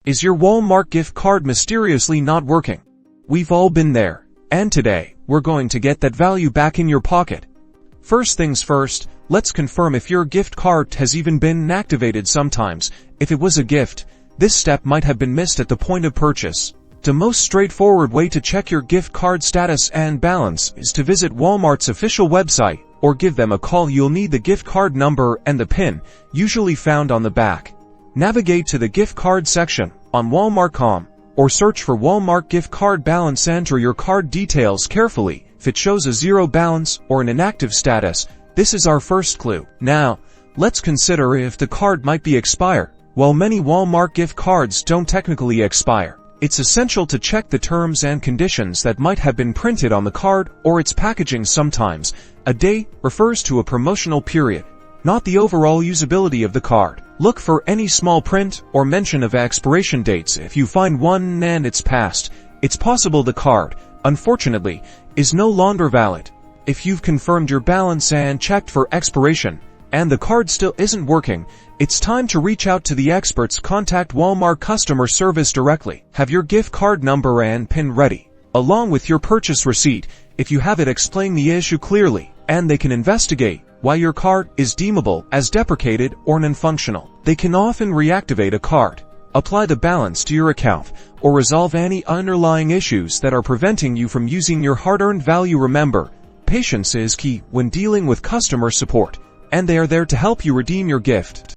Is your Walmart gift card mysteriously not working? We've all been there, and today, we're going to get that value back in your pocket. First things first, let's confirm if your gift card has even been activated. Sometimes, if it was a gift, this step might have been missed at the point of purchase. The most straightforward way to check your gift card status and balance is to visit Walmart's official website, or give them a call. You'll need the gift card number and the PIN, usually found on the back. Navigate to the gift card section on Walmart.com, or search for Walmart gift card balance. Enter your card details carefully. If it shows a zero balance or an inactive status, this is our first clue. Now, let's consider if the card might be expired. While many Walmart gift cards don't technically expire, it's essential to check the terms and conditions that might have been printed on the card or its packaging. Sometimes, a day refers to a promotional period, not the overall usability of the card. Look for any small print or mention of expiration dates. If you find one and it's past, it's possible the card, unfortunately, is no longer valid. If you've confirmed your balance and checked for expiration, and the card still isn't working, it's time to reach out to the experts. Contact Walmart customer service directly. Have your gift card number and PIN ready, along with your purchase receipt. If you have it, explain the issue clearly, and they can investigate why your card is deemable as deprecated or non-functional. They can often reactivate a card, apply the balance to your account, or resolve any underlying issues that are preventing you from using your hard-earned value. Remember, patience is key when dealing with customer support, and they are there to help you redeem your gift.